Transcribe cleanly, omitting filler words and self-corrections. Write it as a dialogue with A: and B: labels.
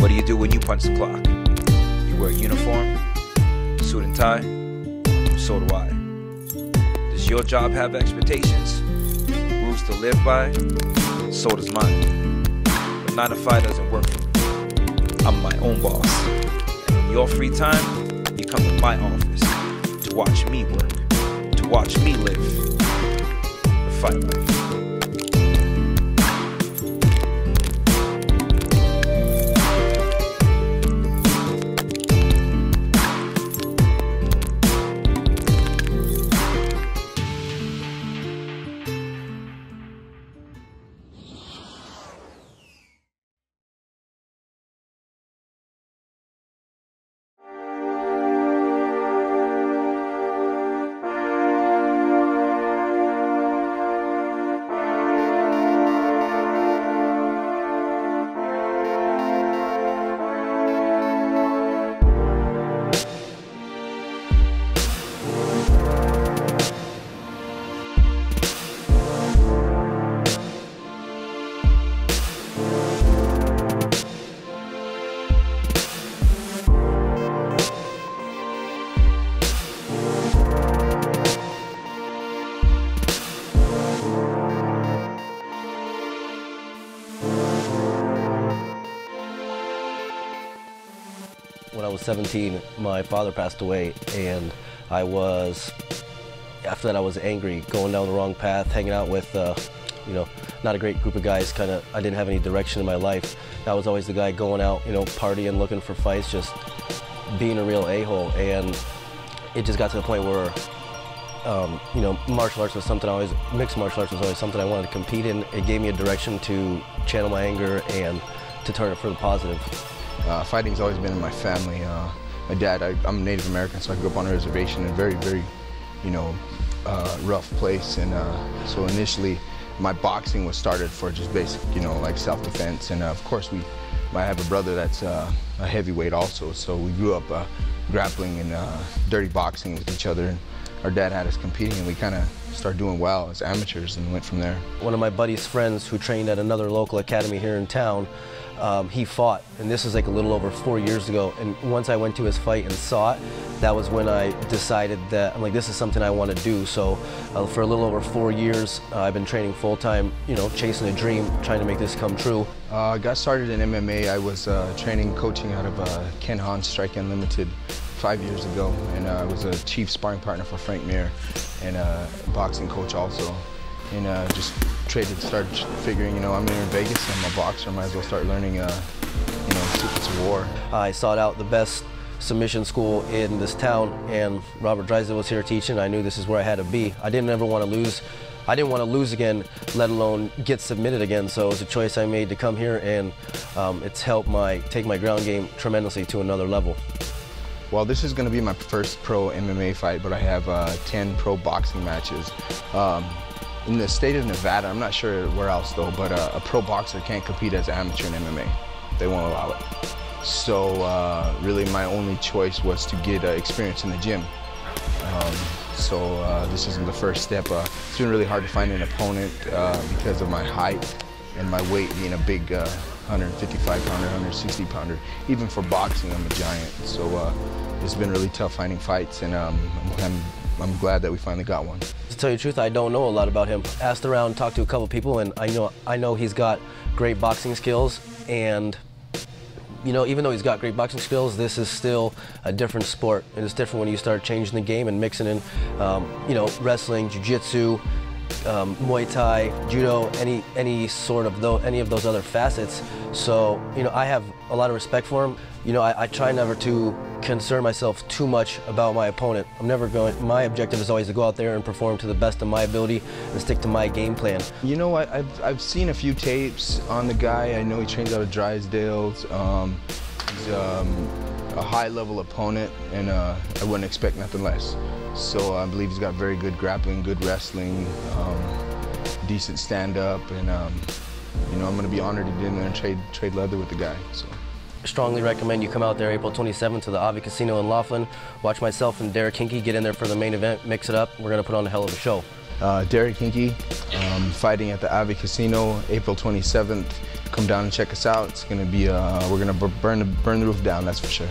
A: What do you do when you punch the clock? You wear a uniform, suit and tie? So do I. Does your job have expectations, rules to live by? So does mine. But 9 to 5 doesn't work for me. I'm my own boss. And in your free time, you come to my office to watch me work, to watch me live the fight life.
B: When I was 17, my father passed away, and after that I was angry, going down the wrong path, hanging out with, not a great group of guys. I didn't have any direction in my life. I was always the guy going out, partying, looking for fights, just being a real a-hole. And it just got to the point where, martial arts was something mixed martial arts was always something I wanted to compete in. It gave me a direction to channel my anger and to turn it for the positive.
C: Fighting's always been in my family. My dad, I'm Native American, so I grew up on a reservation in a very, very, rough place. And so initially, my boxing was started for just basic, like self-defense. And of course, I have a brother that's a heavyweight also. So we grew up grappling and dirty boxing with each other. And our dad had us competing, and we kind of started doing well as amateurs and went from there. One
B: of my buddy's friends who trained at another local academy here in town, he fought, and this was like a little over 4 years ago. And once I went to his fight and saw it, that was when I decided that I'm like, this is something I want to do. So for a little over 4 years, I've been training full-time, chasing a dream, trying to make this come true.
C: I got started in MMA. I was coaching out of Ken Han's Strike Unlimited 5 years ago, and I was a chief sparring partner for Frank Mir and a boxing coach also. And just started figuring, I'm here in Vegas, I'm a boxer, might as well start learning, secrets of war.
B: I sought out the best submission school in this town, and Robert Drysdale was here teaching. I knew this is where I had to be. I didn't ever want to lose. I didn't want to lose again, let alone get submitted again. So it was a choice I made to come here, and it's helped take my ground game tremendously to another level.
C: Well, this is going to be my first pro MMA fight, but I have 10 pro boxing matches. In the state of Nevada, I'm not sure where else though, but a pro boxer can't compete as an amateur in MMA. They won't allow it. So really my only choice was to get experience in the gym. So this is the first step. It's been really hard to find an opponent because of my height and my weight being a big 155-pounder, 160-pounder. Even for boxing, I'm a giant. So it's been really tough finding fights, and I'm glad that we finally got one.
B: To tell you the truth, I don't know a lot about him. Asked around, talked to a couple people, and I know he's got great boxing skills. And even though he's got great boxing skills, this is still a different sport. And it's different when you start changing the game and mixing in, wrestling, jiu-jitsu, Muay Thai, judo, any of those other facets. So, I have a lot of respect for him. I try never to concern myself too much about my opponent. My objective is always to go out there and perform to the best of my ability and stick to my game plan.
C: I've seen a few tapes on the guy. I know he trains out of Drysdale's. He's a high-level opponent, and I wouldn't expect nothing less. So I believe he's got very good grappling, good wrestling, decent stand-up, and I'm going to be honored to get in there and trade leather with the guy. So.
B: Strongly recommend you come out there April 27th to the Avi Casino in Laughlin. Watch myself and Derek Hinkey get in there for the main event, mix it up. We're going to put on a hell of a show.
C: Derek Hinkey, fighting at the Avi Casino April 27th. come down and check us out. It's gonna be we're gonna burn the roof down, that's for sure.